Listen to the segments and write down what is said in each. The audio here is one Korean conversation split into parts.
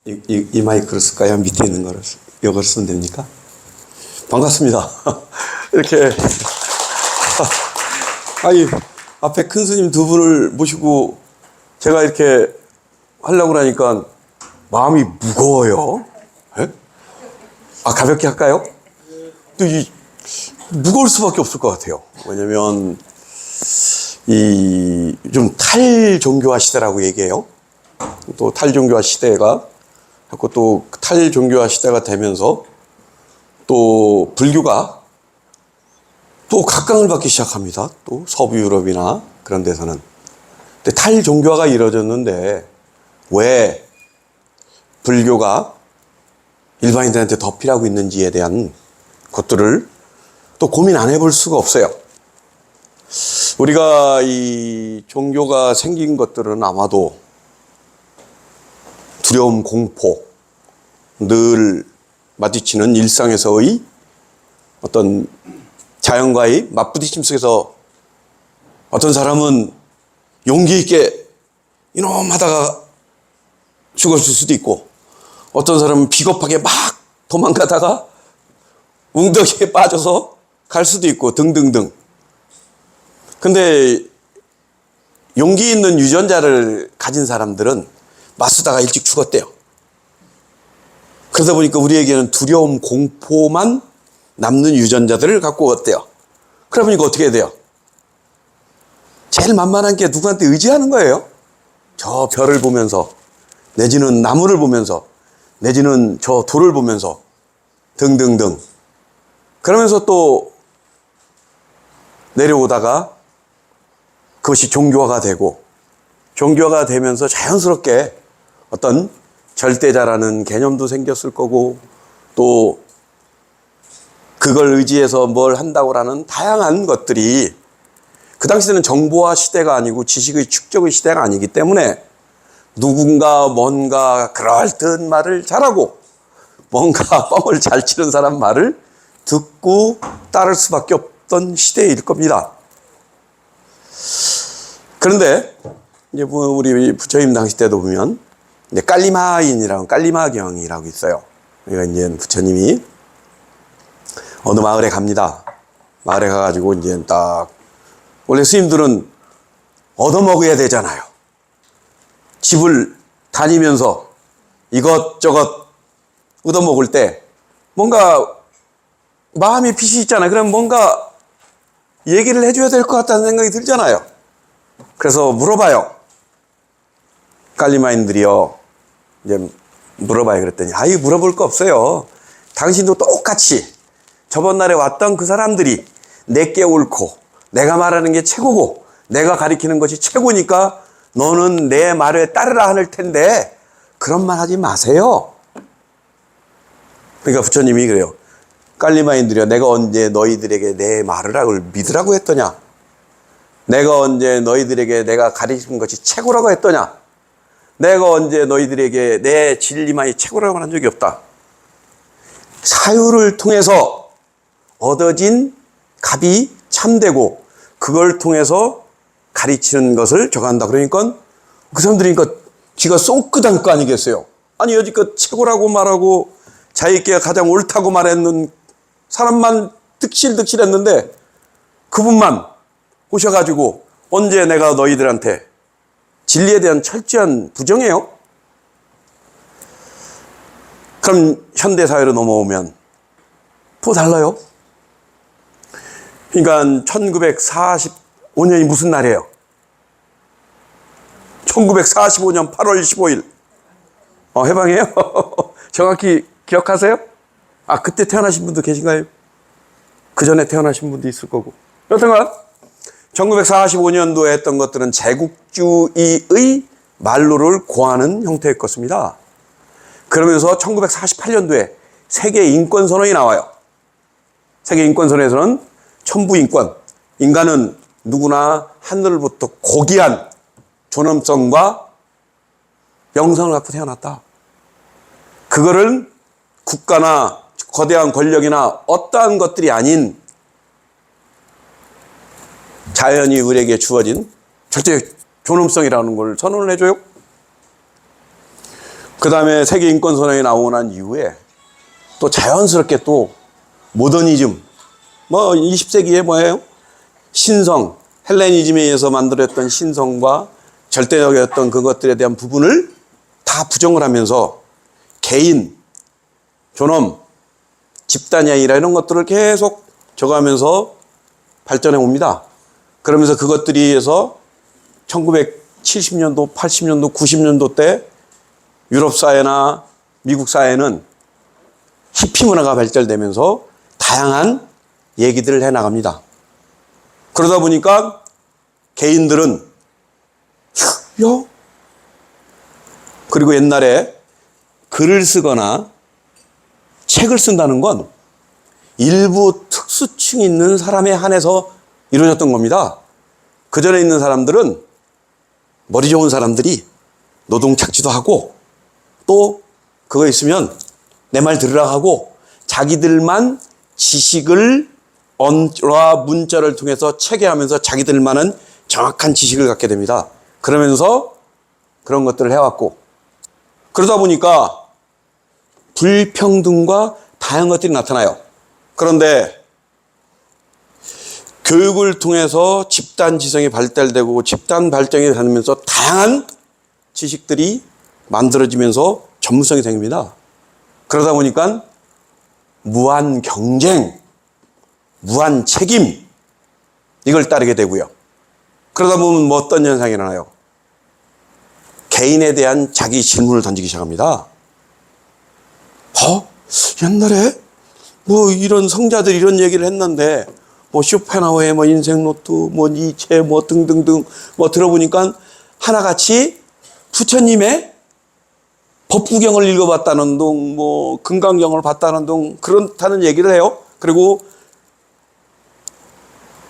이 마이크를 쓸까요? 밑에 있는 거를 이걸 쓰면 됩니까? 반갑습니다. 이렇게 아니 앞에 큰 스님 두 분을 모시고 제가 이렇게 하려고 하니까 마음이 무거워요. 네? 아, 가볍게 할까요? 또 무거울 수밖에 없을 것 같아요. 왜냐면 좀 탈종교화 시대라고 얘기해요. 또 탈종교화 시대가 자꾸 또 탈종교화 시대가 되면서 또 불교가 또 각광을 받기 시작합니다. 또 서부 유럽이나 그런 데서는. 근데 탈종교화가 이루어졌는데 왜 불교가 일반인들한테 덮이라고 있는지에 대한 것들을 또 고민 안 해볼 수가 없어요. 우리가 이 종교가 생긴 것들은 아마도 두려움, 공포, 늘 마주치는 일상에서의 어떤 자연과의 맞부딪힘 속에서 어떤 사람은 용기 있게 이놈 하다가 죽었을 수도 있고, 어떤 사람은 비겁하게 막 도망가다가 웅덩이에 빠져서 갈 수도 있고 등등등. 근데 용기 있는 유전자를 가진 사람들은 맞서다가 일찍 죽었대요. 그러다 보니까 우리에게는 두려움, 공포만 남는 유전자들을 갖고 왔대요. 그러다 보니까 어떻게 해야 돼요? 제일 만만한 게 누구한테 의지하는 거예요. 저 별을 보면서, 내지는 나무를 보면서, 내지는 저 돌을 보면서 등등등. 그러면서 또 내려오다가 그것이 종교화가 되고, 종교화가 되면서 자연스럽게 어떤 절대자라는 개념도 생겼을 거고, 또 그걸 의지해서 뭘 한다고라는 다양한 것들이, 그 당시에는 정보화 시대가 아니고 지식의 축적의 시대가 아니기 때문에 누군가 뭔가 그럴듯한 말을 잘하고 뭔가 뻥을 잘 치는 사람 말을 듣고 따를 수밖에 없던 시대일 겁니다. 그런데 이제 우리 부처님 당시 때도 보면 이제 깔리마인이라고, 깔리마경이라고 있어요. 그러니까 이제 부처님이 어느 마을에 갑니다. 마을에 가가지고 이제 딱, 원래 스님들은 얻어먹어야 되잖아요. 집을 다니면서 이것저것 얻어먹을 때 뭔가 마음이 빚이 있잖아요. 그럼 뭔가 얘기를 해줘야 될 것 같다는 생각이 들잖아요. 그래서 물어봐요. 깔리마인들이요. 이제 물어봐요. 그랬더니, 아이, 물어볼 거 없어요. 당신도 똑같이 저번 날에 왔던 그 사람들이 내게 옳고, 내가 말하는 게 최고고, 내가 가리키는 것이 최고니까 너는 내 말에 따르라 하는 텐데 그런 말 하지 마세요. 그러니까 부처님이 그래요. 깔리마인들이여, 내가 언제 너희들에게 내 말을 믿으라고 했더냐? 내가 언제 너희들에게 내가 가리킨 것이 최고라고 했더냐? 내가 언제 너희들에게 내 진리만이 최고라고 한 적이 없다. 사유를 통해서 얻어진 값이 참되고 그걸 통해서 가르치는 것을 저간다. 그러니까 그 사람들이 그러니까 지가 쏙끄단 거 아니겠어요? 아니 여지껏 최고라고 말하고 자기가 가장 옳다고 말했는 사람만 득실득실했는데 그분만 오셔가지고 언제 내가 너희들한테 진리에 대한 철저한 부정해요? 그럼 현대사회로 넘어오면 또 달라요. 그러니까 1945년이 무슨 날이에요? 1945년 8월 15일. 해방이에요? 정확히 기억하세요? 아, 그때 태어나신 분도 계신가요? 그 전에 태어나신 분도 있을 거고. 여튼간 1945년도에 했던 것들은 제국주의의 말로를 고하는 형태의 것입니다. 그러면서 1948년도에 세계인권선언이 나와요. 세계인권선언에서는 천부인권, 인간은 누구나 하늘로부터 고귀한 존엄성과 영성을 갖고 태어났다. 그거를 국가나 거대한 권력이나 어떠한 것들이 아닌 자연이 우리에게 주어진 절대 존엄성이라는 걸 선언을 해줘요. 그 다음에 세계인권선언이 나오고 난 이후에 또 자연스럽게 또 모더니즘, 뭐 20세기에 뭐예요? 신성, 헬레니즘에 의해서 만들었던 신성과 절대적이었던 그것들에 대한 부분을 다 부정을 하면서 개인, 존엄, 집단이 아니라 이런 것들을 계속 적어가면서 발전해 옵니다. 그러면서 그것들에 의해서 1970년도, 80년도, 90년도 때 유럽 사회나 미국 사회는 히피 문화가 발달되면서 다양한 얘기들을 해나갑니다. 그러다 보니까 개인들은 야, 그리고 옛날에 글을 쓰거나 책을 쓴다는 건 일부 특수층이 있는 사람에 한해서 이루어졌던 겁니다. 그 전에 있는 사람들은 머리 좋은 사람들이 노동착취도 하고 또 그거 있으면 내 말 들으라 하고 자기들만 지식을 언어와 문자를 통해서 체계하면서 자기들만은 정확한 지식을 갖게 됩니다. 그러면서 그런 것들을 해왔고 그러다 보니까 불평등과 다양한 것들이 나타나요. 그런데 교육을 통해서 집단 지성이 발달되고 집단 발전이 되면서 다양한 지식들이 만들어지면서 전문성이 생깁니다. 그러다 보니까 무한 경쟁, 무한 책임 이걸 따르게 되고요. 그러다 보면 뭐 어떤 현상이 일어나요? 개인에 대한 자기 질문을 던지기 시작합니다. 옛날에 뭐 이런 성자들이 이런 얘기를 했는데 뭐 쇼펜하우어의 뭐 인생노트, 뭐 니체, 뭐 등등등 뭐 들어보니까 하나같이 부처님의 법구경을 읽어봤다는 둥, 뭐 금강경을 봤다는 둥 그렇다는 얘기를 해요. 그리고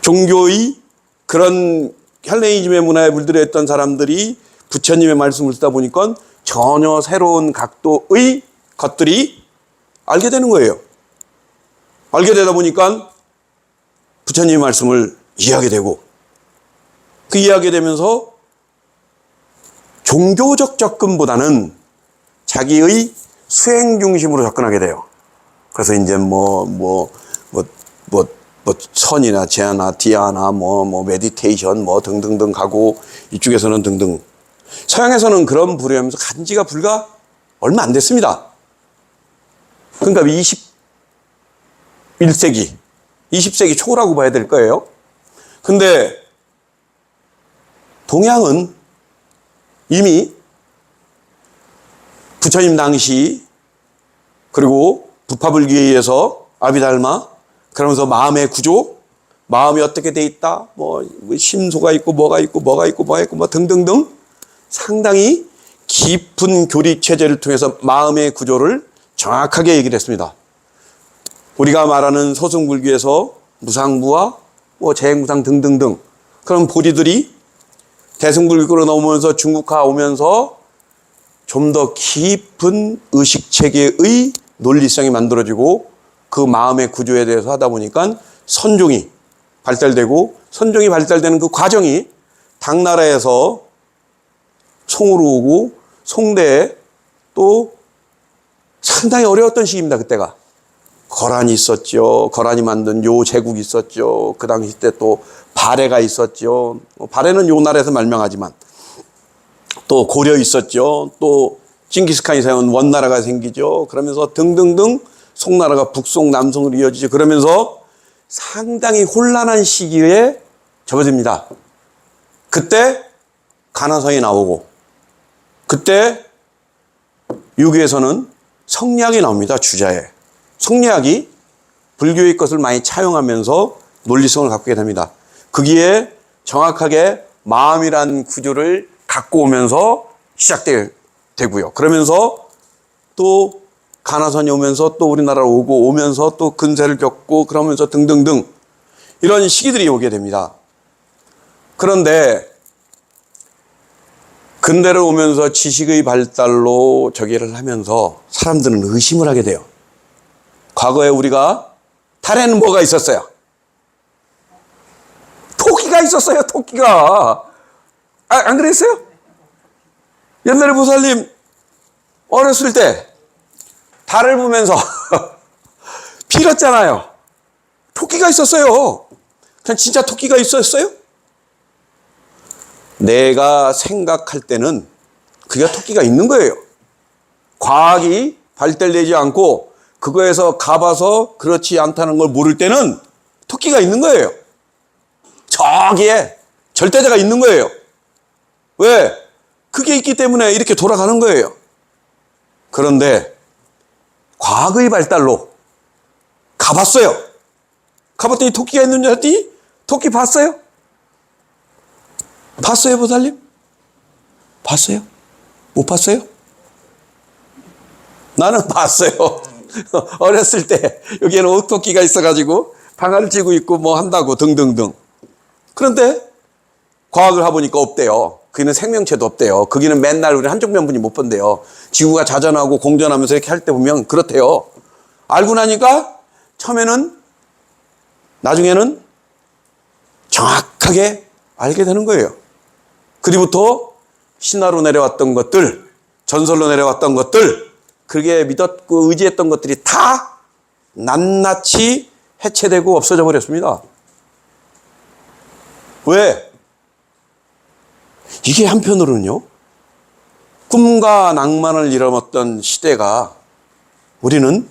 종교의 그런 헬레니즘의 문화에 물들어 있던 사람들이 부처님의 말씀을 듣다 보니까 전혀 새로운 각도의 것들이 알게 되는 거예요. 알게 되다 보니까 부처님의 말씀을 이해하게 되고 그 이해하게 되면서 종교적 접근보다는 자기의 수행 중심으로 접근하게 돼요. 그래서 이제 선이나 제아나 디아나 메디테이션 등등등 가고 이쪽에서는 등등. 서양에서는 그런 부류를 하면서 간 지가 불과 얼마 안 됐습니다. 그러니까 21세기, 20세기 초라고 봐야 될 거예요. 근데 동양은 이미 부처님 당시 그리고 부파불기에 의해서 아비달마 그러면서 마음의 구조, 마음이 어떻게 돼 있다, 뭐 심소가 있고 뭐가 있고 등등등 상당히 깊은 교리 체제를 통해서 마음의 구조를 정확하게 얘기를 했습니다. 우리가 말하는 소승불교에서 무상부와 뭐 재행무상 등등등 그런 보리들이 대승불교로 넘어오면서 중국화 오면서 좀 더 깊은 의식체계의 논리성이 만들어지고 그 마음의 구조에 대해서 하다 보니까 선종이 발달되고 선종이 발달되는 그 과정이 당나라에서 송으로 오고 송대에 또 상당히 어려웠던 시기입니다. 그때가. 거란이 있었죠. 거란이 만든 요 제국이 있었죠. 그 당시 때 또 발해가 있었죠. 발해는 요 나라에서 말명하지만 또 고려 있었죠. 또 징기스칸이 세운 원나라가 생기죠. 그러면서 등등등 송나라가 북송, 남송으로 이어지죠. 그러면서 상당히 혼란한 시기에 접어듭니다. 그때 가나성이 나오고 그때 유교에서는 성리학이 나옵니다. 주자에. 성리학이 불교의 것을 많이 차용하면서 논리성을 갖게 됩니다. 거기에 정확하게 마음이란 구조를 갖고 오면서 시작되고요. 그러면서 또 가나선이 오면서 또 우리나라로 오면서 또 근세를 겪고 그러면서 등등등 이런 시기들이 오게 됩니다. 그런데 근대를 오면서 지식의 발달로 저기를 하면서 사람들은 의심을 하게 돼요. 과거에 우리가 달에는 뭐가 있었어요? 토끼가 있었어요. 토끼가. 안 그랬어요? 옛날에 보살님 어렸을 때 달을 보면서 빌었잖아요. 토끼가 있었어요. 그냥 진짜 토끼가 있었어요? 내가 생각할 때는 그게 토끼가 있는 거예요. 과학이 발달되지 않고 그거에서 가봐서 그렇지 않다는 걸 모를 때는 토끼가 있는 거예요. 저기에 절대자가 있는 거예요. 왜? 그게 있기 때문에 이렇게 돌아가는 거예요. 그런데 과학의 발달로 가봤어요. 가봤더니 토끼가 있는 줄 알았더니 토끼 봤어요? 봤어요, 보살님? 봤어요? 못 봤어요? 나는 봤어요. 어렸을 때 여기에는 옥토끼가 있어가지고 방아를 찌고 있고 뭐 한다고 등등등. 그런데 과학을 해보니까 없대요. 거기는 생명체도 없대요. 거기는 맨날 우리 한쪽 면분이 못 본대요. 지구가 자전하고 공전하면서 이렇게 할 때 보면 그렇대요. 알고 나니까 처음에는 나중에는 정확하게 알게 되는 거예요. 그리부터 신화로 내려왔던 것들, 전설로 내려왔던 것들, 그게 믿었고 의지했던 것들이 다 낱낱이 해체되고 없어져 버렸습니다. 왜? 이게 한편으로는요, 꿈과 낭만을 잃어먹던 시대가 우리는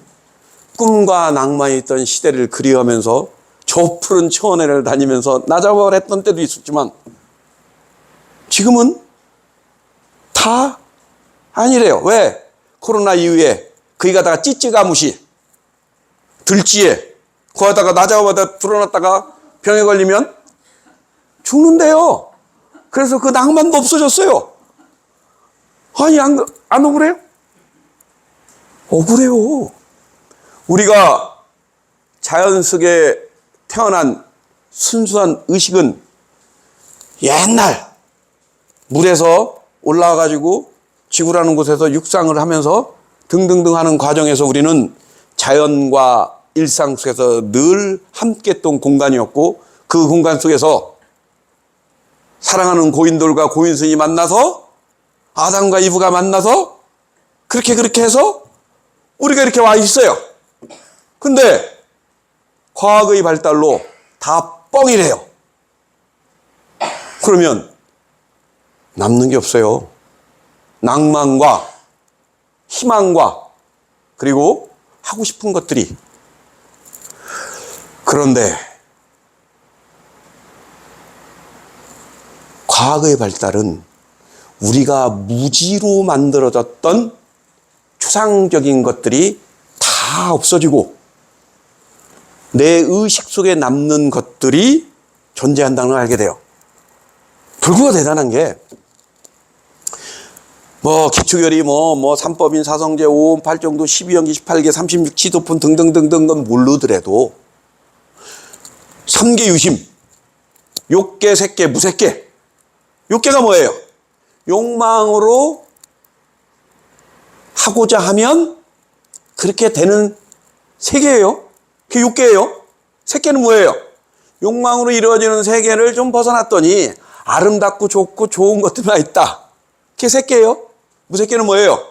꿈과 낭만이 있던 시대를 그리워하면서 저 푸른 초원을 다니면서 나자벌했던 때도 있었지만 지금은 다 아니래요. 왜? 코로나 이후에 거기 가다가 찌찌가무시 들쥐에 거기다가 나자벌에다 불어놨다가 병에 걸리면 죽는데요. 그래서 그 낭만도 없어졌어요. 아니 안 억울해요? 억울해요. 우리가 자연 속에 태어난 순수한 의식은 옛날 물에서 올라와가지고 지구라는 곳에서 육상을 하면서 등등등 하는 과정에서 우리는 자연과 일상 속에서 늘 함께 했던 공간이었고 그 공간 속에서 사랑하는 고인돌과 고인순이 만나서 아담과 이브가 만나서 그렇게 해서 우리가 이렇게 와 있어요. 근데 과학의 발달로 다 뻥이래요. 그러면 남는 게 없어요. 낭만과 희망과 그리고 하고 싶은 것들이. 그런데 과학의 발달은 우리가 무지로 만들어졌던 추상적인 것들이 다 없어지고 내 의식 속에 남는 것들이 존재한다는 걸 알게 돼요. 불교가 대단한 게 기초결이 삼법인 사성제 5음 8정도 12연기 18개 36 치도품 등등등등 건 모르더라도 3계 유심 욕계 색계 무색계 욕계가 뭐예요? 욕망으로 하고자 하면 그렇게 되는 세계예요. 그게 욕계예요. 색계는 뭐예요? 욕망으로 이루어지는 세계를 좀 벗어났더니 아름답고 좋고 좋은 것들만 있다. 그게 색계예요. 무색계는 뭐예요?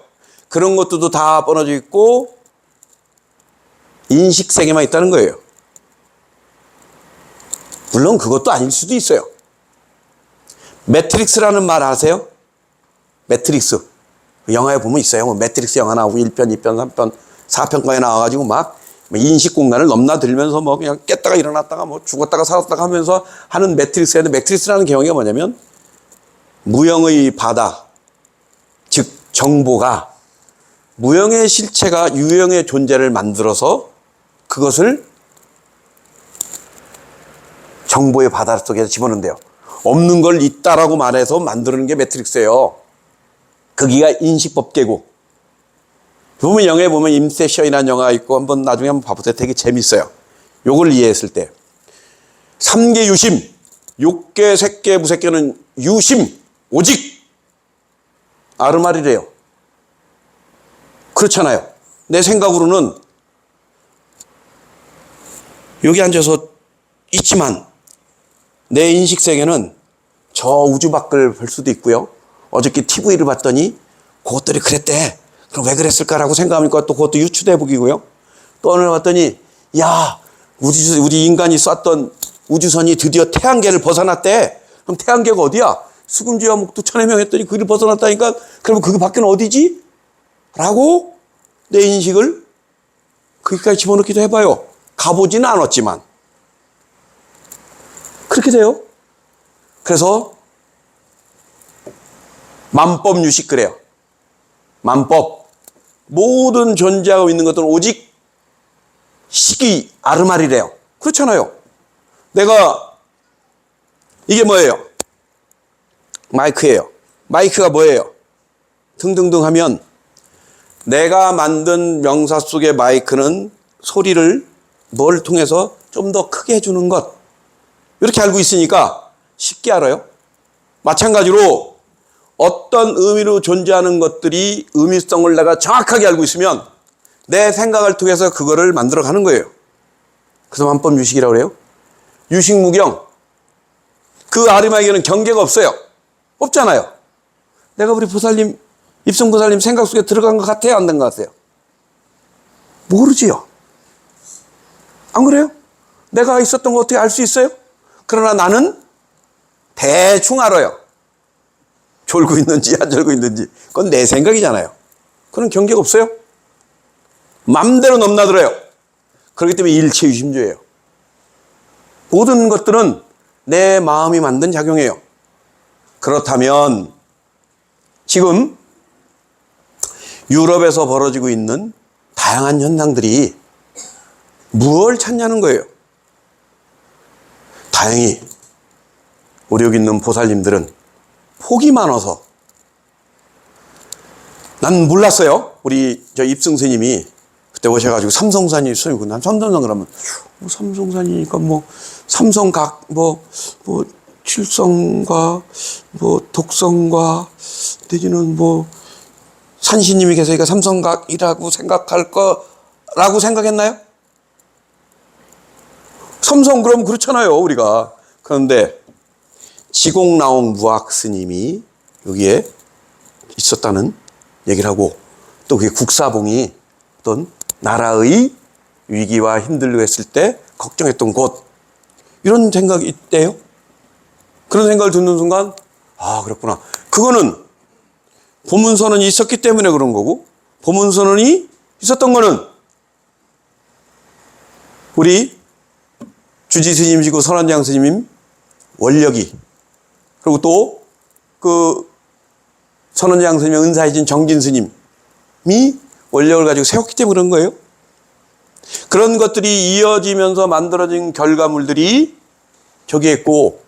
그런 것들도 다 뻔어져 있고 인식세계만 있다는 거예요. 물론 그것도 아닐 수도 있어요. 매트릭스라는 말 아세요? 매트릭스. 영화에 보면 있어요. 매트릭스 영화 나오고 1편, 2편, 3편, 4편까지 나와가지고 막 인식 공간을 넘나들면서 그냥 깼다가 일어났다가 죽었다가 살았다가 하면서 하는 매트릭스인데 매트릭스라는 개념이 뭐냐면 무형의 바다, 즉 정보가 무형의 실체가 유형의 존재를 만들어서 그것을 정보의 바다 속에 집어넣는데요. 없는 걸 있다라고 말해서 만드는 게 매트릭스예요. 거기가 인식법계고. 보면 영화에 보면 인셉션이라는 영화가 있고 한번 나중에 한번 봐보세요. 되게 재밌어요. 요걸 이해했을 때. 3계 유심, 6계 색계 무색계는 유심, 오직 아르말이래요. 그렇잖아요. 내 생각으로는 여기 앉아서 있지만 내 인식세계는 저 우주 밖을 볼 수도 있고요. 어저께 TV를 봤더니 그것들이 그랬대. 그럼 왜 그랬을까라고 생각하니까 또 그것도 유추대복이고요. 또 오늘 봤더니 야 우리 인간이 쐈던 우주선이 드디어 태양계를 벗어났대. 그럼 태양계가 어디야? 수금지와 목두 천해명 했더니 그를 벗어났다니까. 그러면 그게 밖에는 어디지? 라고 내 인식을 거기까지 집어넣기도 해봐요. 가보지는 않았지만 그렇게 돼요. 그래서 만법유식 그래요. 만법. 모든 존재하고 있는 것들은 오직 시기 아르마리래요. 그렇잖아요. 내가 이게 뭐예요? 마이크예요. 마이크가 뭐예요? 등등등 하면 내가 만든 명사 속의 마이크는 소리를 뭘 통해서 좀 더 크게 해주는 것. 이렇게 알고 있으니까 쉽게 알아요. 마찬가지로 어떤 의미로 존재하는 것들이 의미성을 내가 정확하게 알고 있으면 내 생각을 통해서 그거를 만들어가는 거예요. 그래서 만법유식이라고 그래요. 유식무경. 그 아리마에게는 경계가 없어요. 없잖아요. 내가 우리 보살님, 입성보살님 생각 속에 들어간 것 같아요? 안 된 것 같아요? 모르지요. 안 그래요? 내가 있었던 거 어떻게 알 수 있어요? 그러나 나는 대충 알아요. 졸고 있는지 안 졸고 있는지. 그건 내 생각이잖아요. 그런 경계가 없어요. 맘대로 넘나들어요. 그렇기 때문에 일체유심조예요. 모든 것들은 내 마음이 만든 작용이에요. 그렇다면 지금 유럽에서 벌어지고 있는 다양한 현상들이 무엇을 찾냐는 거예요. 다행히 우리 여기 있는 보살님들은 폭이 많아서 난 몰랐어요. 우리 저 입승스님이 그때 오셔가지고 삼성산이 있어요. 난 삼성산 그러면 뭐 삼성산이니까 뭐 삼성각 뭐 칠성과 뭐 독성과 내지는 뭐 산신님이 계세니까 삼성각이라고 생각할 거라고 생각했나요? 삼성 그럼 그렇잖아요 우리가. 그런데 지공라옹 무학 스님이 여기에 있었다는 얘기를 하고 또 그게 국사봉이 어떤 나라의 위기와 힘들고 했을 때 걱정했던 곳 이런 생각이 있대요. 그런 생각을 듣는 순간 아 그렇구나. 그거는 보문선언이 있었기 때문에 그런 거고 보문선언이 있었던 거는 우리 주지스님이시고 선원장 스님 원력이 그리고 또 그 선원장 스님의 은사이신 정진 스님이 원력을 가지고 세웠기 때문에 그런 거예요. 그런 것들이 이어지면서 만들어진 결과물들이 저기에 있고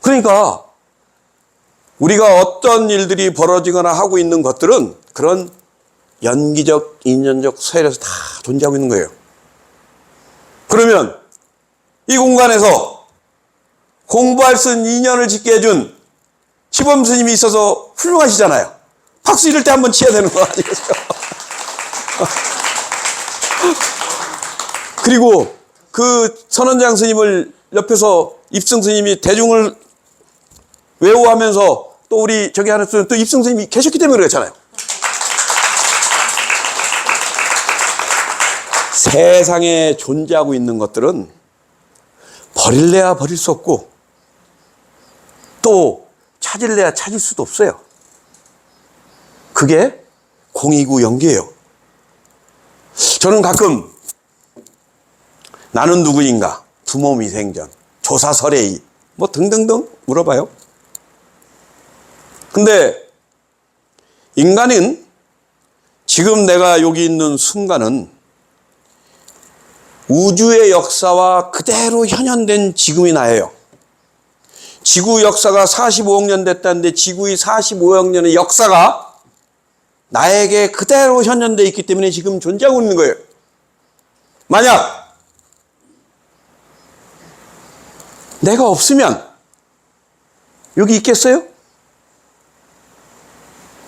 그러니까 우리가 어떤 일들이 벌어지거나 하고 있는 것들은 그런 연기적, 인연적 서열에서 다 존재하고 있는 거예요. 그러면 이 공간에서 공부할 수 있는 인연을 짓게 해준 시범 스님이 있어서 훌륭하시잖아요. 박수 이럴 때 한번 치야 되는 거 아니겠어요? 그리고 그 선원장 스님을 옆에서 입승 스님이 대중을 외우하면서 또 우리 저기 하는 또 입승 스님이 계셨기 때문에 그렇잖아요. 세상에 존재하고 있는 것들은 버릴래야 버릴 수 없고 또 찾을래야 찾을 수도 없어요. 그게 공이고 연기예요. 저는 가끔 나는 누구인가, 두모미생전, 조사설의 뭐 등등등 물어봐요. 근데 인간은 지금 내가 여기 있는 순간은 우주의 역사와 그대로 현현된 지금이 나예요. 지구 역사가 45억 년 됐다는데 지구의 45억 년의 역사가 나에게 그대로 현현되어 있기 때문에 지금 존재하고 있는 거예요. 만약 내가 없으면 여기 있겠어요?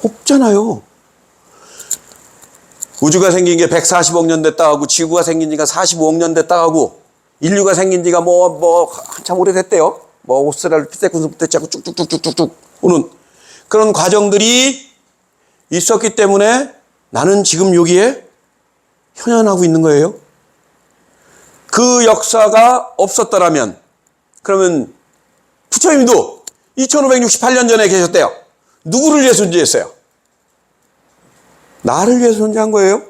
없잖아요. 우주가 생긴 게 140억 년 됐다 하고 지구가 생긴 지가 45억 년 됐다 하고 인류가 생긴 지가 한참 오래됐대요. 오스트랄로피테쿠스부터 쭉쭉쭉쭉쭉쭉 오는 그런 과정들이 있었기 때문에 나는 지금 여기에 현현하고 있는 거예요. 그 역사가 없었더라면, 그러면 부처님도 2568년 전에 계셨대요. 누구를 위해 존재했어요? 나를 위해 존재한 거예요.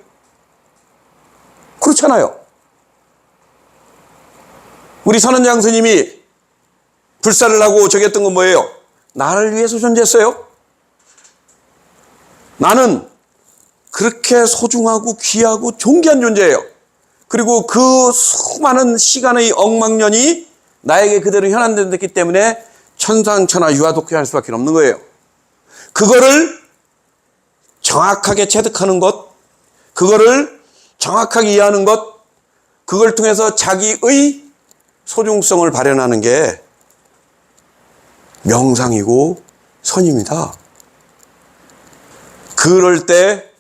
그렇잖아요. 우리 선원장 스님이 불사를 하고 저기 했던 건 뭐예요? 나를 위해서 존재했어요. 나는 그렇게 소중하고 귀하고 존귀한 존재예요. 그리고 그 수많은 시간의 억만년이 나에게 그대로 현안됐기 때문에 천상천하 유아독존할 수밖에 없는 거예요. 그거를 정확하게 체득하는 것, 그거를 정확하게 이해하는 것, 그걸 통해서 자기의 소중성을 발현하는 게 명상이고 선입니다. 그럴 때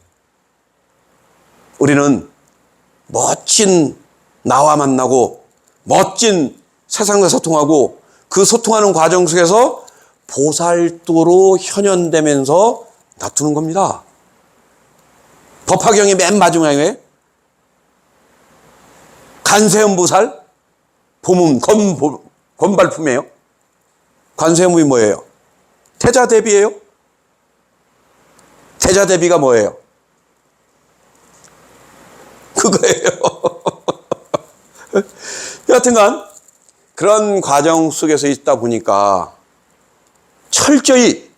우리는 멋진 나와 만나고 멋진 세상과 소통하고 그 소통하는 과정 속에서 보살도로 현현되면서 다투는 겁니다. 법화경의 맨 마지막에 관세음보살 보문 건발품이에요. 관세음이 뭐예요? 태자대비예요. 태자대비가 뭐예요? 그거예요. 여하튼간 그런 과정 속에서 있다 보니까 철저히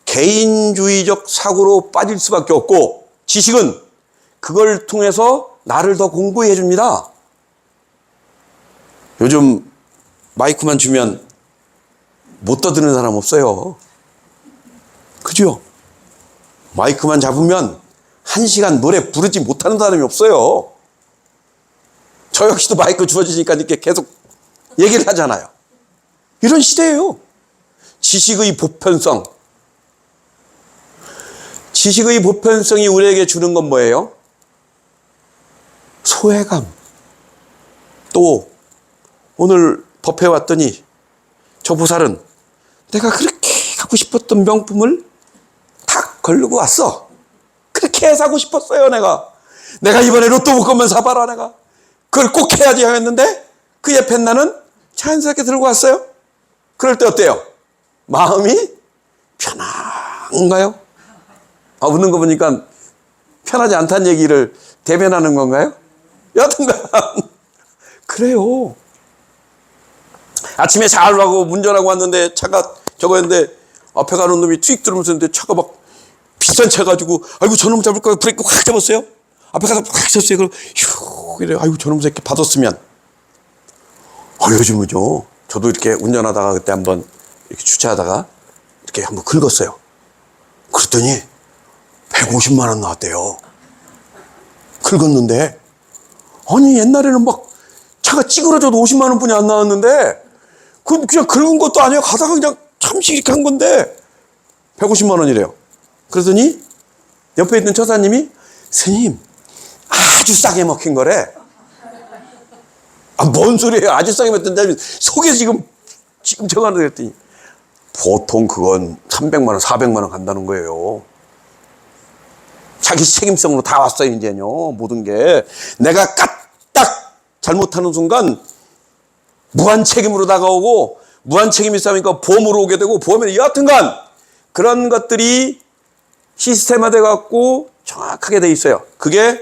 개인주의적 사고로 빠질 수밖에 없고, 지식은 그걸 통해서 나를 더 공부해 줍니다. 요즘 마이크만 주면 못 떠드는 사람 없어요. 그죠? 마이크만 잡으면 1시간 노래 부르지 못하는 사람이 없어요. 저 역시도 마이크 주어지니까 이렇게 계속 얘기를 하잖아요. 이런 시대예요. 지식의 보편성. 지식의 보편성이 우리에게 주는 건 뭐예요? 소외감. 또 오늘 법회 왔더니 저 보살은 내가 그렇게 갖고 싶었던 명품을 탁 걸르고 왔어. 그렇게 사고 싶었어요. 내가 이번에 로또 복권만 사봐라. 내가 그걸 꼭 해야지 하였는데 그 옆에 나는 자연스럽게 들고 왔어요. 그럴 때 어때요? 마음이 편한가요? 웃는 거 보니까 편하지 않다는 얘기를 대변하는 건가요? 여튼간 그래요. 아침에 잘 가고 운전하고 왔는데 차가 저거였는데 앞에 가는 놈이 투익 들으면서 있는데 차가 막 비싼 차 가지고 아이고 저놈 잡을 거야. 브레이크 확 잡았어요. 앞에 가서 확 잡았어요. 그럼 휴 이래. 아이고 저놈 새끼 받았으면. 요즘은요. 저도 이렇게 운전하다가 그때 한번 이렇게 주차하다가 이렇게 한번 긁었어요. 그랬더니 150만 원 나왔대요. 긁었는데 아니 옛날에는 막 차가 찌그러져도 50만 원뿐이 안 나왔는데 그건 그냥 긁은 것도 아니에요. 가다가 그냥 잠시 이렇게 한 건데 150만 원이래요. 그러더니 옆에 있는 처사님이 스님 아주 싸게 먹힌 거래. 뭔 소리예요? 아주 싸게 먹혔는데 속에 지금 저거 하는 그랬더니 보통 그건 300만 원, 400만 원 간다는 거예요. 자기 책임성으로 다 왔어요, 이제요. 모든 게. 내가 까딱 잘못하는 순간 무한 책임으로 다가오고 무한 책임이 있으니까 보험으로 오게 되고 보험에 여하튼간 그런 것들이 시스템화돼 갖고 정확하게 돼 있어요. 그게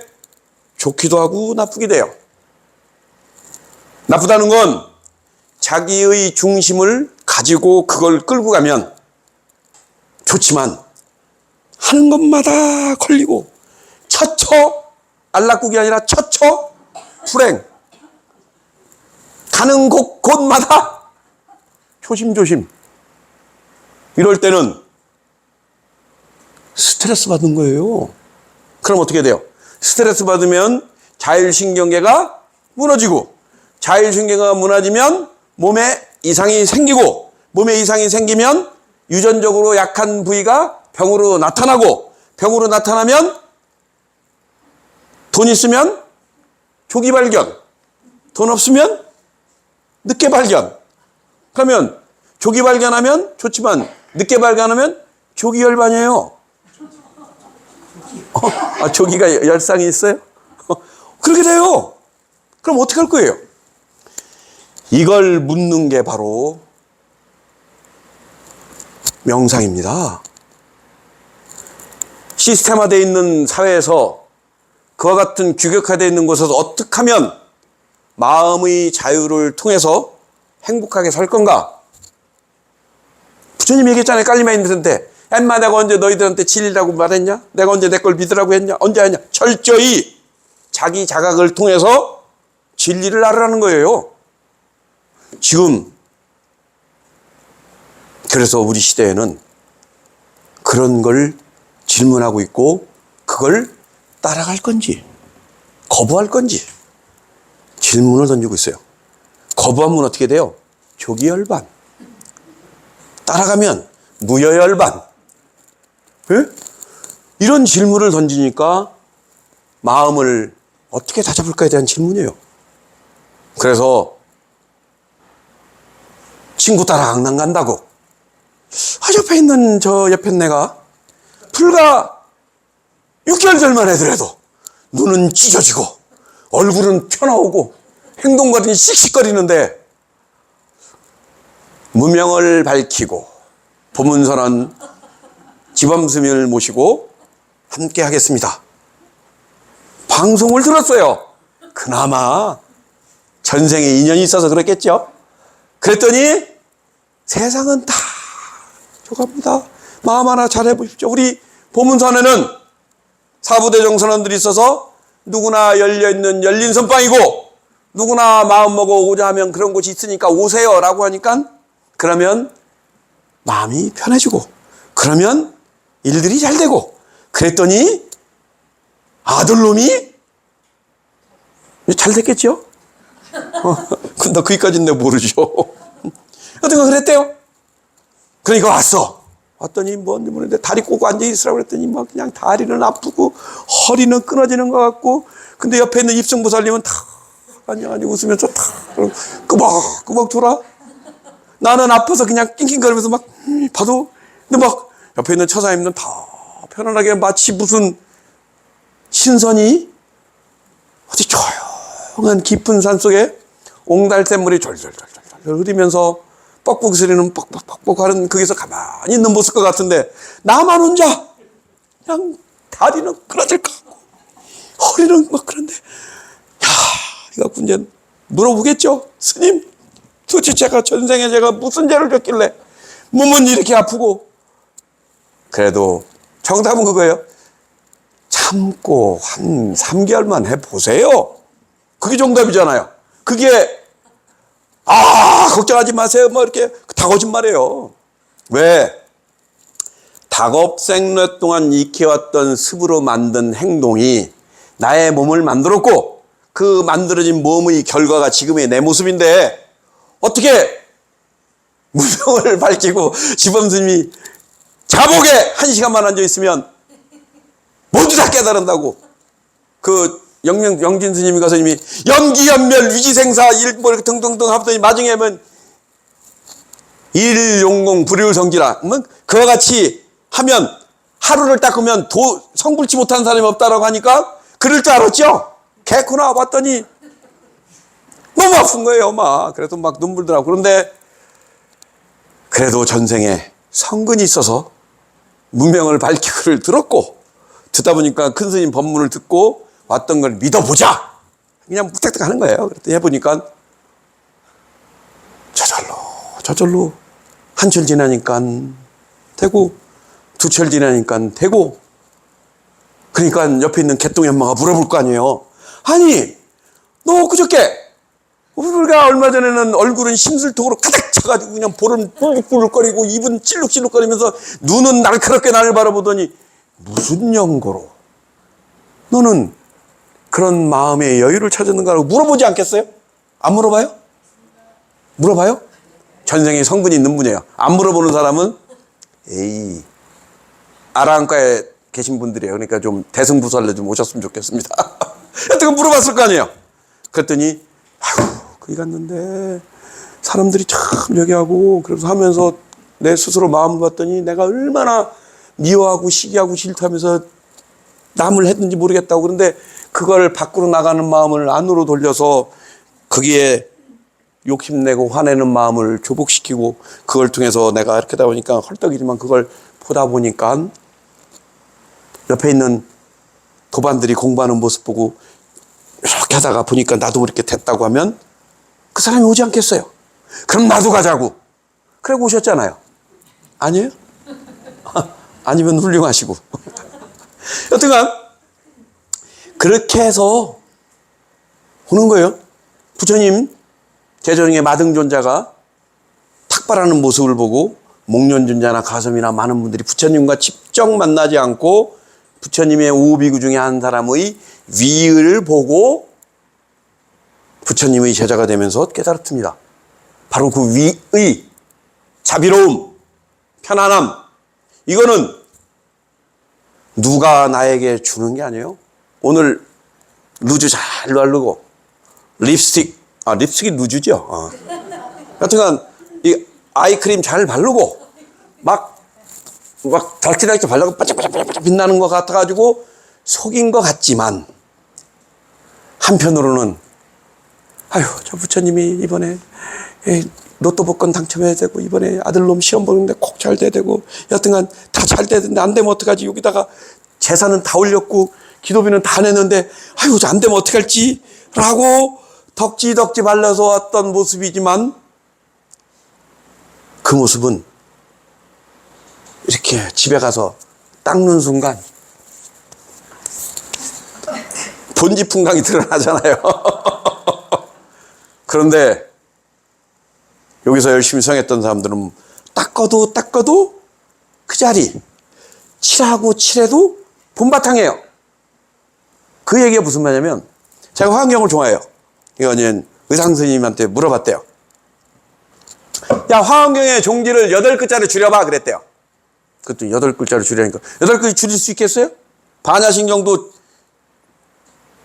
좋기도 하고 나쁘기도 해요. 나쁘다는 건 자기의 중심을 가지고 그걸 끌고 가면 좋지만 하는 것마다 걸리고 처처 안락국이 아니라 처처 불행. 가는 곳마다 조심조심. 이럴 때는 스트레스 받는 거예요. 그럼 어떻게 돼요? 스트레스 받으면 자율신경계가 무너지고 자율신경계가 무너지면 몸에 이상이 생기고 몸에 이상이 생기면 유전적으로 약한 부위가 병으로 나타나고 병으로 나타나면 돈 있으면 조기 발견, 돈 없으면 늦게 발견. 그러면 조기 발견하면 좋지만 늦게 발견하면 조기 혈반이에요. 조기가 열상이 있어요? 그렇게 돼요. 그럼 어떻게 할 거예요? 이걸 묻는 게 바로 명상입니다. 시스템화되어 있는 사회에서 그와 같은 규격화되어 있는 곳에서 어떻게 하면 마음의 자유를 통해서 행복하게 살 건가? 부처님이 얘기했잖아요. 깔리마인들한테. 엠마 내가 언제 너희들한테 진리라고 말했냐? 내가 언제 내 걸 믿으라고 했냐? 언제 하냐? 철저히 자기 자각을 통해서 진리를 알으라는 거예요. 지금 그래서 우리 시대에는 그런 걸 질문하고 있고 그걸 따라갈 건지 거부할 건지 질문을 던지고 있어요. 거부하면 어떻게 돼요? 조기열반. 따라가면 무여열반. 예? 이런 질문을 던지니까 마음을 어떻게 다잡을까에 대한 질문이에요. 그래서 친구 따라 강남 간다고. 옆에 있는 저 옆에 내가 불과 6개월 전만 해더라도 눈은 찢어지고 얼굴은 펴나오고 행동거리는 씩씩거리는데 무명을 밝히고 보문선언 지범스님을 모시고 함께 하겠습니다. 방송을 들었어요. 그나마 전생에 인연이 있어서 그랬겠죠. 그랬더니 세상은 다 줘갑니다. 마음 하나 잘 해보십시오. 우리 보문선언은 사부대종 선언들이 있어서 누구나 열려있는 열린 선방이고 누구나 마음 먹어 오고자 하면 그런 곳이 있으니까 오세요 라고 하니까 그러면 마음이 편해지고 그러면 일들이 잘 되고 그랬더니 아들놈이 잘 됐겠죠? 근데 거기까지는 내가 모르죠. 어떤 그랬대요. 그러니까 왔더니 뭔데 다리 꼬고 앉아있으라고 그랬더니 막 그냥 다리는 아프고 허리는 끊어지는 것 같고 근데 옆에 있는 입승보살님은 다 아니 웃으면서 다 끄벅끄벅 돌아. 나는 아파서 그냥 낑낑거리면서 막 봐도 근데 막 옆에 있는 처사님은 다 편안하게 마치 무슨 신선이 어디 조용한 깊은 산속에 옹달샘물이 졸졸졸졸 흐르면서 뻑뻑 소리는 뻑뻑뻑뻑 하는 거기서 가만히 있는 모습 것 같은데 나만 혼자 그냥 다리는 끊어질 것 같고 허리는 막 그런데 이거 이제 물어보겠죠. 스님 도대체 제가 전생에 제가 무슨 죄를 졌길래 몸은 이렇게 아프고 그래도 정답은 그거예요. 참고 한 3개월만 해보세요. 그게 정답이잖아요. 그게 걱정하지 마세요. 뭐 이렇게 다 거짓말이에요. 왜? 닭업생몇 동안 익혀왔던 습으로 만든 행동이 나의 몸을 만들었고 그 만들어진 몸의 결과가 지금의 내 모습인데 어떻게 무명을 밝히고 지범스님이 자복에 1시간만 앉아있으면 모두 다 깨달은다고. 그 영진 스님이 가서 이미 연기연멸 위지생사 뭐 이렇게 등등등 하더니 나중에 하면 일용공 불효성지라 그와 같이 하면 하루를 닦으면 성불치 못한 사람이 없다라고 하니까 그럴 줄 알았죠. 개코나 봤더니 너무 아픈 거예요. 그래도 막 눈물 나고. 그런데 그래도 전생에 성근이 있어서 문명을 밝히고를 들었고 듣다 보니까 큰 스님 법문을 듣고 왔던 걸 믿어보자. 그냥 무택택 하는 거예요. 그랬더니 해보니까 저절로 한 철 지나니까 되고 2철 지나니까 되고 그러니까 옆에 있는 개똥이 엄마가 물어볼 거 아니에요. 아니 너 그저께 우리가 얼마 전에는 얼굴은 심술통으로 가득 차가지고 그냥 볼은 뿔뿔거리고 입은 찔룩찔룩거리면서 눈은 날카롭게 나를 바라보더니 무슨 연고로 너는 그런 마음의 여유를 찾았는가라고 물어보지 않겠어요? 안 물어봐요? 물어봐요? 전생에 성분이 있는 분이에요. 안 물어보는 사람은 아라한과에 계신 분들이에요. 그러니까 좀 대승부살래 좀 오셨으면 좋겠습니다. 여튼 물어봤을 거 아니에요. 그랬더니 거기 갔는데 사람들이 참 여기 하고 그래서 하면서 내 스스로 마음을 봤더니 내가 얼마나 미워하고 시기하고 싫다면서 남을 했는지 모르겠다고. 그런데 그걸 밖으로 나가는 마음을 안으로 돌려서 거기에 욕심내고 화내는 마음을 조복시키고 그걸 통해서 내가 이렇게 하다 보니까 헐떡이지만 그걸 보다 보니까 옆에 있는 도반들이 공부하는 모습 보고 이렇게 하다가 보니까 나도 그렇게 됐다고 하면 그 사람이 오지 않겠어요? 그럼 나도 가자고. 그래 오셨잖아요. 아니에요? 아니면 훌륭하시고. 여튼간 그렇게 해서 오는 거예요. 부처님 제전에 마등존자가 탁발하는 모습을 보고 목련존자나 가섬이나 많은 분들이 부처님과 직접 만나지 않고 부처님의 오비구 중에 한 사람의 위를 보고 부처님의 제자가 되면서 깨달았습니다. 바로 그 위의 자비로움, 편안함, 이거는 누가 나에게 주는 게 아니에요. 오늘 루즈 잘 바르고 립스틱이 루즈죠. 여튼간 이 아이크림 잘 바르고 막 덜치덜치 바르고 반짝반짝 빛나는 것 같아가지고 속인 것 같지만 한편으로는 아유 저 부처님이 이번에 로또 복권 당첨해야 되고 이번에 아들놈 시험 보는데 꼭 잘 돼야 되고 여튼간 다 잘 돼야 되는데 안 되면 어떡하지. 여기다가 재산은 다 올렸고 기도비는 다 냈는데 아유 저 안 되면 어떡할지 라고 덕지덕지 발라서 왔던 모습이지만 그 모습은 이렇게 집에 가서 닦는 순간 본지풍강이 드러나잖아요. 그런데 여기서 열심히 성했던 사람들은 닦아도 그 자리 칠하고 칠해도 본바탕이에요. 그 얘기가 무슨 말이냐면 제가 화환경을 좋아해요. 이거는 의상 스님한테 물어봤대요. 야 화환경의 종지를 8글자로 줄여봐 그랬대요. 그것도 8글자로 줄이니까 8글자 줄일 수 있겠어요? 반야신경도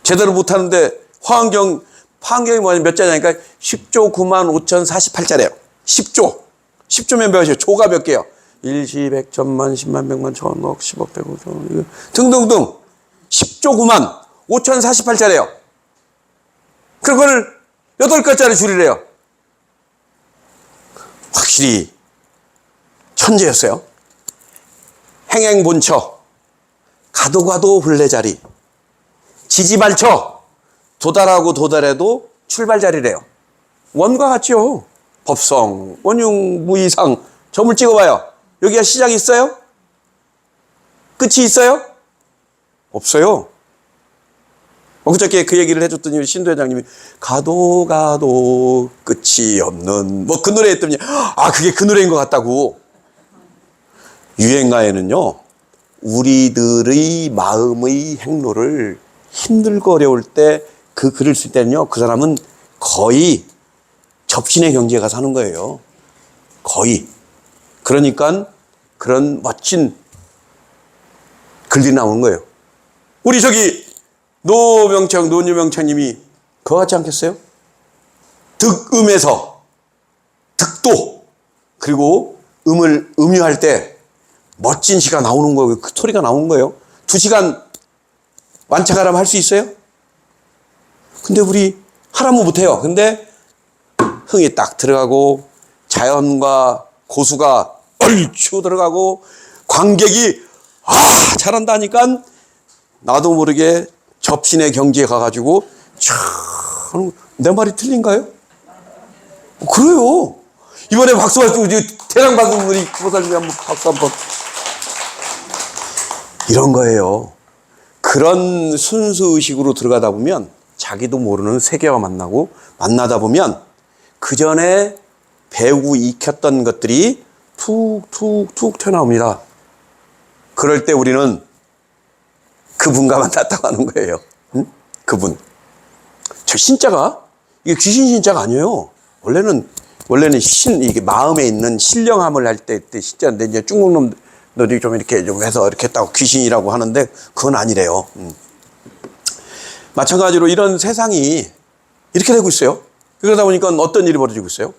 제대로 못하는데 화환경이 뭐냐면 몇 자냐니까 10조 9만 5,048자래요. 10조면 몇이에요? 조가 몇 개요? 1, 10, 100, 1000만, 10만, 100만, 1000억, 10억, 100억, 1000억 등등등 10조 9만 5,048자래요. 그걸 8글자로 줄이래요. 확실히 천재였어요. 행행본처, 가도 혼례자리, 지지발처, 도달하고 도달해도 출발자리래요. 원과 같죠. 법성, 원흉, 무이상, 점을 찍어봐요. 여기가 시작이 있어요? 끝이 있어요? 없어요. 그저께 그 얘기를 해줬더니 신도 회장님이 가도 끝이 없는 뭐 그 노래 했더니 그게 그 노래인 것 같다고. 유행가에는요 우리들의 마음의 행로를 힘들고 어려울 때 그 글을 쓸 때는요 그 사람은 거의 접신의 경지에 가서 하는 거예요. 거의. 그러니까 그런 멋진 글들이 나오는 거예요. 우리 저기 노유명창님이 그거 같지 않겠어요? 득음에서 득도 그리고 음을 음유할 때 멋진 시가 나오는 거예요. 그 소리가 나오는 거예요. 2시간 완차가람 할 수 있어요? 근데 우리 하라면 못해요. 근데 흥이 딱 들어가고 자연과 고수가 얼추 들어가고 관객이 잘한다니까 나도 모르게 접신의 경지에 가가지고 내 말이 틀린가요? 그래요. 이번에 박수 받고 대상 받은 분이 보살님 한번 박수 한번. 이런 거예요. 그런 순수 의식으로 들어가다 보면 자기도 모르는 세계와 만나다 보면 그 전에 배우고 익혔던 것들이 툭툭툭 튀어나옵니다. 그럴 때 우리는 그분과 만났다고 하는 거예요. 응? 그분. 저 신자가 이게 귀신 신자가 아니에요. 원래는 이게 마음에 있는 신령함을 할 때 신자인데 이제 중국 놈들이 좀 이렇게 좀 해서 이렇게 했다고 귀신이라고 하는데 그건 아니래요. 마찬가지로 이런 세상이 이렇게 되고 있어요. 그러다 보니까 어떤 일이 벌어지고 있어요?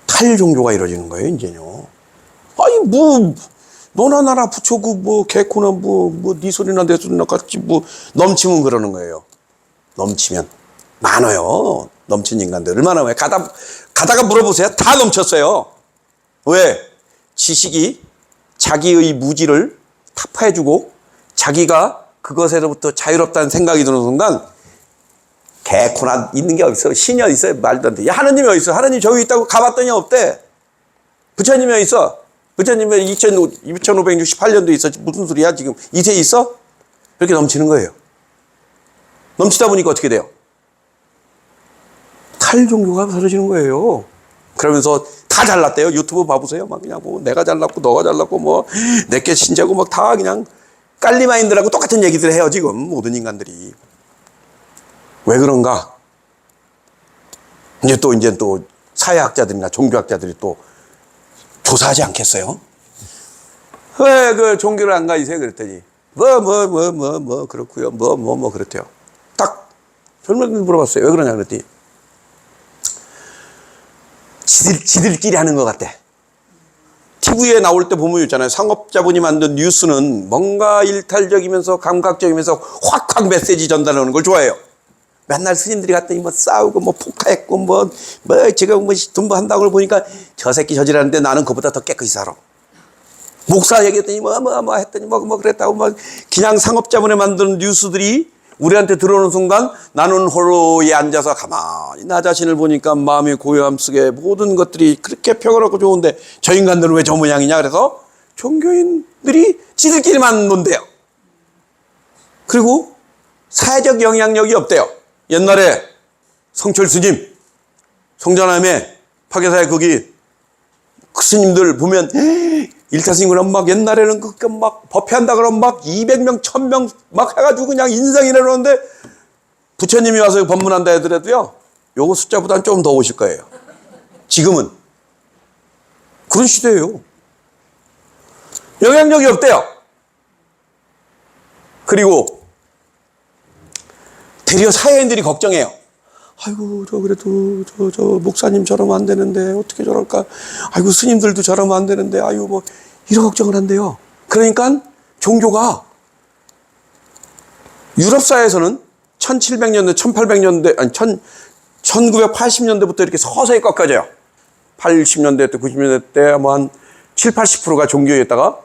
탈종교가 이루어지는 거예요, 이제요. 너나 나나 부처고 뭐 개코나 네 소리나 내 소리나 같이 뭐 넘치면 그러는 거예요. 넘치면 많아요. 넘친 인간들 얼마나 많아요. 가다가 물어보세요. 다 넘쳤어요. 왜? 지식이 자기의 무지를 타파해주고 자기가 그것에로부터 자유롭다는 생각이 드는 순간 개코나 있는 게 어딨어. 신이 어딨어요. 말도 안 돼. 야, 하느님이 어딨어. 하느님 저기 있다고 가봤더니 없대. 부처님이 어딨어. 부처님이 2568년도에 있었지. 무슨 소리야 지금. 이세에 있어? 이렇게 넘치는 거예요. 넘치다 보니까 어떻게 돼요? 탈종교가 사라지는 거예요. 그러면서 다 잘났대요. 유튜브 봐보세요. 막 그냥 뭐 내가 잘났고 너가 잘났고 뭐 내게 신자고 막 다 그냥 깔리마인드라고 똑같은 얘기들 해요. 지금 모든 인간들이. 왜 그런가? 이제 또 사회학자들이나 종교학자들이 또 조사하지 않겠어요? 왜 그 종교를 안 가지세요? 그랬더니 그렇고요. 그렇대요. 딱 젊은이들 물어봤어요. 왜 그러냐 그랬더니 지들끼리 하는 것 같대. TV에 나올 때 보면 있잖아요. 상업자분이 만든 뉴스는 뭔가 일탈적이면서 감각적이면서 확확 메시지 전달하는 걸 좋아해요. 맨날 스님들이 갔더니 뭐 싸우고 뭐 폭파했고 제가 돈 한다고 보니까 저 새끼 저지라는데 나는 그보다 더 깨끗이 살아. 목사 얘기했더니 했더니 그랬다고 그냥 상업자문에 만드는 뉴스들이 우리한테 들어오는 순간 나는 홀로에 앉아서 가만히 나 자신을 보니까 마음의 고요함 속에 모든 것들이 그렇게 평화롭고 좋은데 저 인간들은 왜 저 모양이냐. 그래서 종교인들이 지들끼리만 논대요. 그리고 사회적 영향력이 없대요. 옛날에 성철 스님, 성전함에 파괴사의 거기 그 스님들 보면 일타스님은 막 옛날에는 막 법회한다 그러면 막 200명, 1000명 막 해가지고 그냥 인상이 내려오는데 부처님이 와서 법문한다 하더라도요, 요거 숫자보다는 좀 더 오실 거예요. 지금은. 그런 시대예요. 영향력이 없대요. 그리고 대려 사회인들이 걱정해요. 아이고, 그래도 저 목사님 저러면 안 되는데 어떻게 저럴까? 아이고, 스님들도 저러면 안 되는데 아이고 이런 걱정을 한대요. 그러니까 종교가 유럽 사회에서는 1700년대, 1800년대, 아니 1980년대부터 이렇게 서서히 꺾여져요. 80년대 때, 90년대 때 한 7, 80%가 종교였다가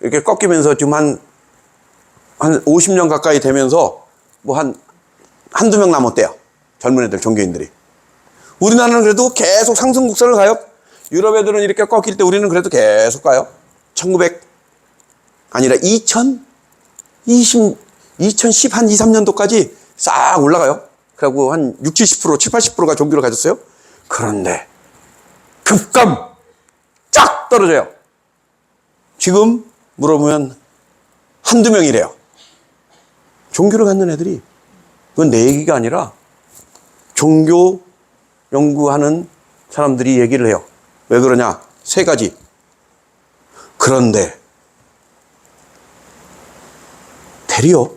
이렇게 꺾이면서 지금 한 50년 가까이 되면서 한두 명 남았대요. 젊은 애들, 종교인들이. 우리나라는 그래도 계속 상승 곡선을 가요. 유럽 애들은 이렇게 꺾일 때 우리는 그래도 계속 가요. 2010, 한 2, 3년도까지 싹 올라가요. 그리고 한 60, 70%, 70, 80%가 종교를 가졌어요. 그런데 급감 쫙 떨어져요. 지금 물어보면 한두 명이래요. 종교를 갖는 애들이. 그건 내 얘기가 아니라 종교 연구하는 사람들이 얘기를 해요. 왜 그러냐? 3가지. 그런데 대리요.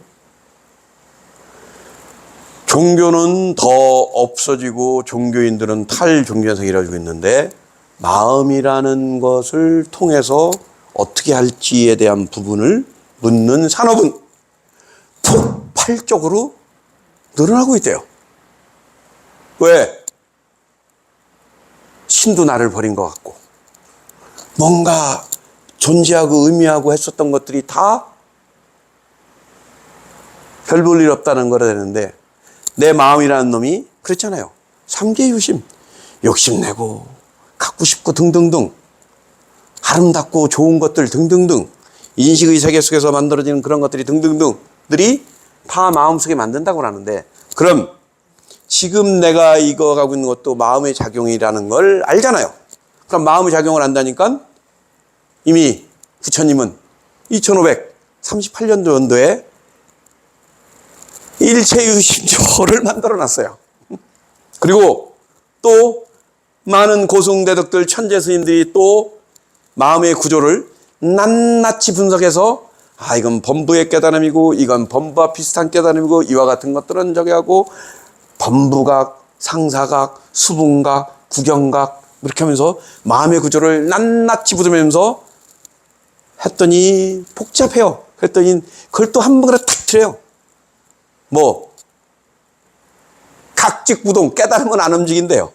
종교는 더 없어지고 종교인들은 탈종교현상이 이루어지고 있는데 마음이라는 것을 통해서 어떻게 할지에 대한 부분을 묻는 산업은 폭발적으로 늘어나고 있대요. 왜? 신도 나를 버린 것 같고 뭔가 존재하고 의미하고 했었던 것들이 다 별 볼 일 없다는 거라 되는데 내 마음이라는 놈이 그렇잖아요. 삼계유심, 욕심내고 갖고 싶고 등등등 아름답고 좋은 것들 등등등 인식의 세계 속에서 만들어지는 그런 것들이 등등등들이 다 마음속에 만든다고 하는데 그럼 지금 내가 이거 가고 있는 것도 마음의 작용이라는 걸 알잖아요. 그럼 마음의 작용을 안다니까 이미 부처님은 2538년도에 일체유심조를 만들어 놨어요. 그리고 또 많은 고승대덕들 천재 스님들이 또 마음의 구조를 낱낱이 분석해서 이건 범부의 깨달음이고 이건 범부와 비슷한 깨달음이고 이와 같은 것들은 저기 하고 범부각, 상사각, 수분각, 구경각 이렇게 하면서 마음의 구조를 낱낱이 부르면서 했더니 복잡해요. 그랬더니 그걸 또 한 번에 탁 틀어요. 뭐 각직부동, 깨달으면 안 움직인대요.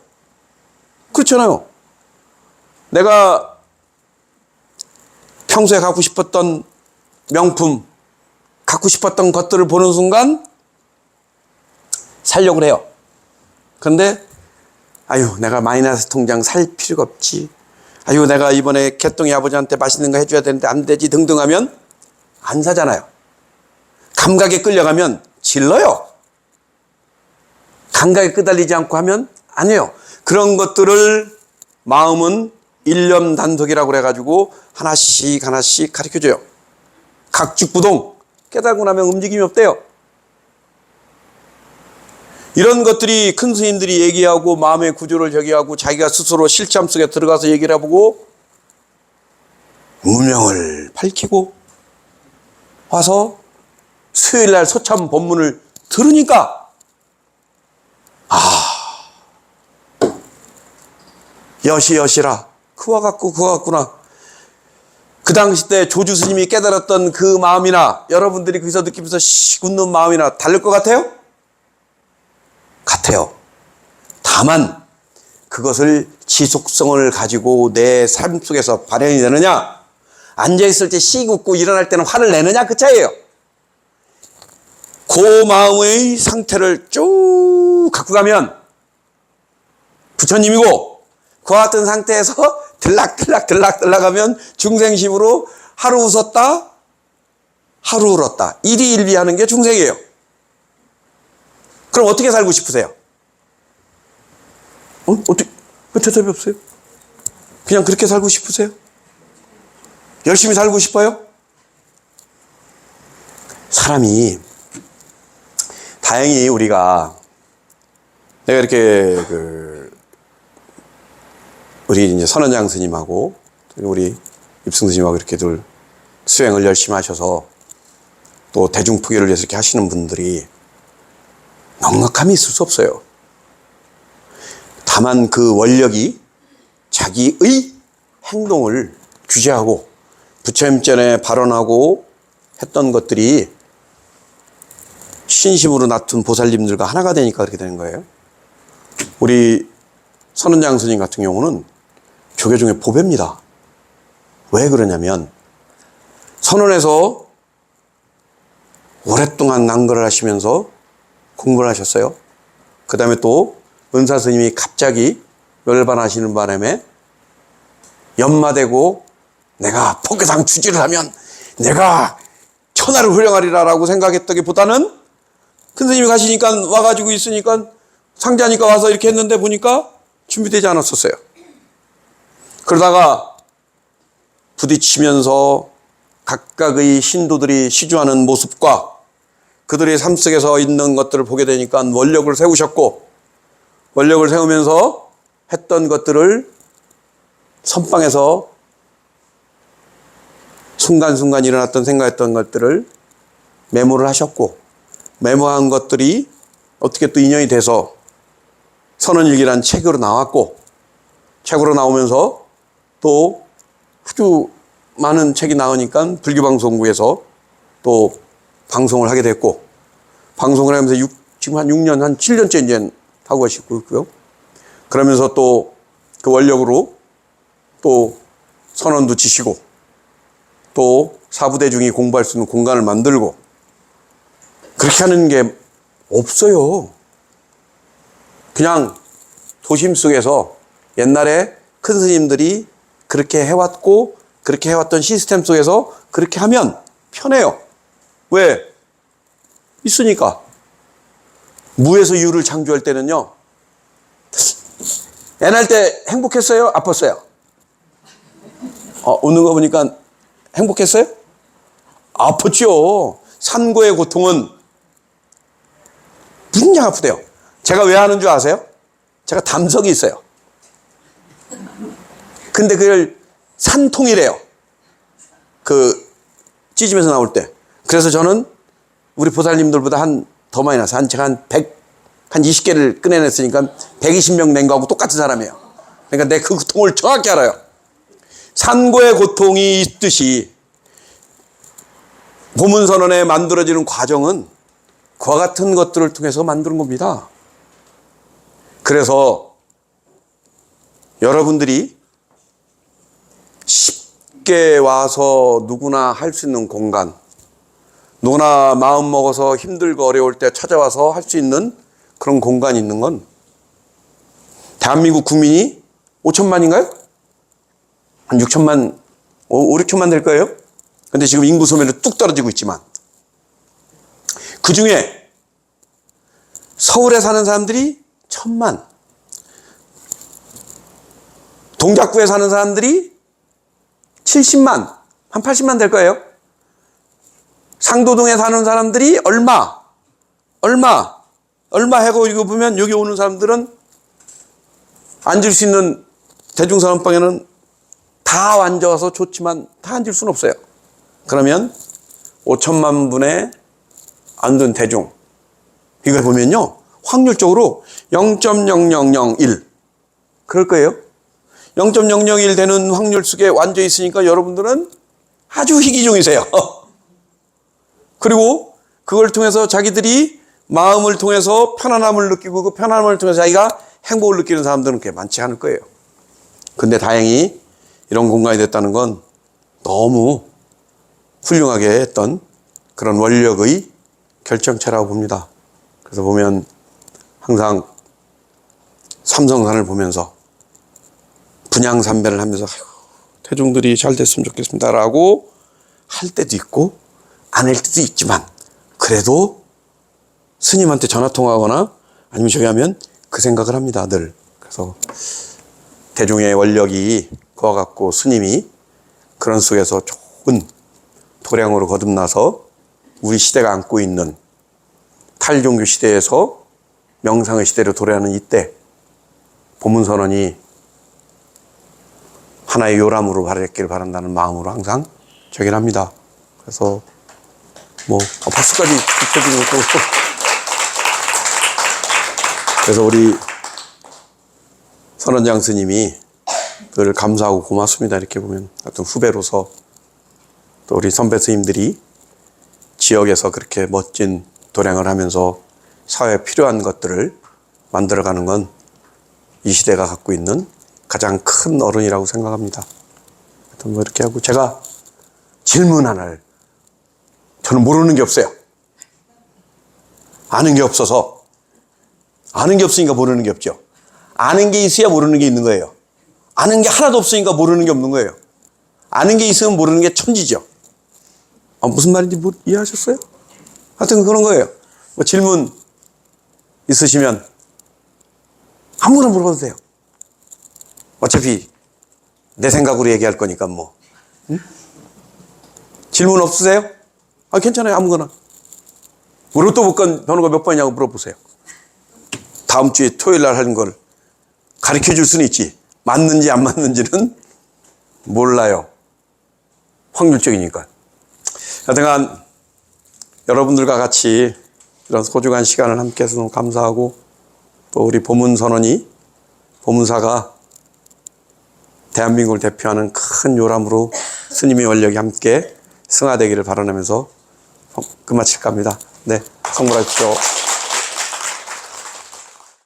그렇잖아요. 내가 평소에 갖고 싶었던 명품, 갖고 싶었던 것들을 보는 순간 살려고 해요. 그런데 아유, 내가 마이너스 통장 살 필요가 없지. 아유, 내가 이번에 개똥이 아버지한테 맛있는 거 해줘야 되는데 안 되지 등등 하면 안 사잖아요. 감각에 끌려가면 질러요. 감각에 끄달리지 않고 하면 안 해요. 그런 것들을 마음은 일념 단속이라고 그래가지고 하나씩 하나씩 가르쳐줘요. 각직부동, 깨달고 나면 움직임이 없대요. 이런 것들이 큰 스님들이 얘기하고 마음의 구조를 저기하고 자기가 스스로 실참 속에 들어가서 얘기를 해보고 운명을 밝히고 와서 수요일날 소참 법문을 들으니까 여시여시라 그와 같구나. 그 당시 때 조주 스님이 깨달았던 그 마음이나 여러분들이 거기서 느끼면서 씩 웃는 마음이나 다를 것 같아요? 같아요. 다만 그것을 지속성을 가지고 내 삶 속에서 발현이 되느냐, 앉아있을 때 씩 웃고 일어날 때는 화를 내느냐, 그 차이예요. 그 마음의 상태를 쭉 갖고 가면 부처님이고, 그와 같은 상태에서 들락하면 중생심으로 하루 웃었다, 하루 울었다, 일희일비하는 게 중생이에요. 그럼 어떻게 살고 싶으세요? 어떻게? 왜 대답이 없어요? 그냥 그렇게 살고 싶으세요? 열심히 살고 싶어요? 사람이 다행히 우리가 내가 이렇게 우리 이제 선원장 스님하고 우리 입승 스님하고 이렇게들 수행을 열심히 하셔서 또 대중普계를 위해서 이렇게 하시는 분들이 넉넉함이 있을 수 없어요. 다만 그 원력이 자기의 행동을 규제하고 부처님 전에 발언하고 했던 것들이 신심으로 낳은 보살님들과 하나가 되니까 그렇게 되는 거예요. 우리 선원장 스님 같은 경우는 조계 중에 보배입니다. 왜 그러냐면 선원에서 오랫동안 난거를 하시면서 공부를 하셨어요. 그 다음에 또 은사 스님이 갑자기 열반하시는 바람에 연마되고 내가 포교상 주지를 하면 내가 천하를 훌륭하리라라고 생각했다기보다는 큰 스님이 가시니까 와가지고 있으니까 상자니까 와서 이렇게 했는데 보니까 준비되지 않았었어요. 그러다가 부딪히면서 각각의 신도들이 시주하는 모습과 그들의 삶 속에서 있는 것들을 보게 되니까 원력을 세우셨고, 원력을 세우면서 했던 것들을 선방에서 순간순간 일어났던 생각했던 것들을 메모를 하셨고, 메모한 것들이 어떻게 또 인연이 돼서 선언일기란 책으로 나왔고, 책으로 나오면서 또 아주 많은 책이 나오니까 불교방송국에서 또 방송을 하게 됐고, 방송을 하면서 지금 한 6년, 한 7년째 이제 하고 계시고 있고요. 그러면서 또 그 원력으로 또 선언도 지시고, 또 사부대중이 공부할 수 있는 공간을 만들고, 그렇게 하는 게 없어요. 그냥 도심 속에서 옛날에 큰 스님들이 그렇게 해왔고, 그렇게 해왔던 시스템 속에서 그렇게 하면 편해요. 왜? 있으니까. 무에서 유를 창조할 때는요, 애 낳을 때 행복했어요? 아팠어요? 웃는 거 보니까 행복했어요? 아팠죠. 산고의 고통은 무진장 아프대요. 제가 왜 하는 줄 아세요? 제가 담석이 있어요. 근데 그걸 산통이래요. 그 찌짐에서 나올 때. 그래서 저는 우리 보살님들보다 더 많이 나서 제가 한 20개를 꺼내냈으니까 120명 낸 거하고 똑같은 사람이에요. 그러니까 내 그 고통을 정확히 알아요. 산고의 고통이 있듯이 보문선언에 만들어지는 과정은 그와 같은 것들을 통해서 만드는 겁니다. 그래서 여러분들이 쉽게 와서 누구나 할 수 있는 공간, 누구나 마음 먹어서 힘들고 어려울 때 찾아와서 할 수 있는 그런 공간이 있는 건 대한민국 국민이 5천만인가요? 한 6천만, 5, 6천만 될 거예요? 근데 지금 인구 소멸이 뚝 떨어지고 있지만 그 중에 서울에 사는 사람들이 1,000만, 동작구에 사는 사람들이 70만, 한 80만 될 거예요. 상도동에 사는 사람들이 얼마 하고 이거 보면 여기 오는 사람들은 앉을 수 있는 대중산업방에는 다 앉아서 좋지만 다 앉을 수는 없어요. 그러면 5천만 분의 앉은 대중, 이걸 보면요, 확률적으로 0.0001 그럴 거예요. 0.001 되는 확률 속에 앉아 있으니까 여러분들은 아주 희귀종이세요. 그리고 그걸 통해서 자기들이 마음을 통해서 편안함을 느끼고 그 편안함을 통해서 자기가 행복을 느끼는 사람들은 그렇게 많지 않을 거예요. 근데 다행히 이런 공간이 됐다는 건 너무 훌륭하게 했던 그런 원력의 결정체라고 봅니다. 그래서 보면 항상 삼성산을 보면서 분향삼배를 하면서 대중들이 잘 됐으면 좋겠습니다라고 할 때도 있고 안 할 때도 있지만 그래도 스님한테 전화통화하거나 아니면 저기 하면 그 생각을 합니다, 늘. 그래서 대중의 원력이 그와 같고 스님이 그런 속에서 좋은 도량으로 거듭나서 우리 시대가 안고 있는 탈종교 시대에서 명상의 시대로 도래하는 이때 보문선언이 하나의 요람으로 발휘했기를 바란다는 마음으로 항상 저기를 합니다. 그래서 박수까지 붙여주는 것도 그래서 우리 선원장 스님이 늘 감사하고 고맙습니다. 이렇게 보면 어떤 후배로서 또 우리 선배 스님들이 지역에서 그렇게 멋진 도량을 하면서 사회에 필요한 것들을 만들어가는 건 이 시대가 갖고 있는 가장 큰 어른이라고 생각합니다. 하여튼 이렇게 하고 제가 질문 하나를, 저는 모르는 게 없어요. 아는 게 없으니까 모르는 게 없죠. 아는 게 있어야 모르는 게 있는 거예요. 아는 게 하나도 없으니까 모르는 게 없는 거예요. 아는 게 있으면 모르는 게 천지죠. 무슨 말인지 이해하셨어요? 하여튼 그런 거예요. 질문 있으시면 아무거나 물어봐도 돼요. 어차피 내 생각으로 얘기할 거니까 응? 질문 없으세요? 괜찮아요. 아무거나. 로또 복권 번호가 몇 번이냐고 물어보세요. 다음 주에 토요일 날 하는 걸 가르쳐 줄 수는 있지. 맞는지 안 맞는지는 몰라요. 확률적이니까. 하여튼간 여러분들과 같이 이런 소중한 시간을 함께 해서 너무 감사하고 또 우리 보문사가 대한민국을 대표하는 큰 요람으로 스님의 원력이 함께 승화되기를 바라면서 끝마칠까 합니다. 네, 성불하십시오.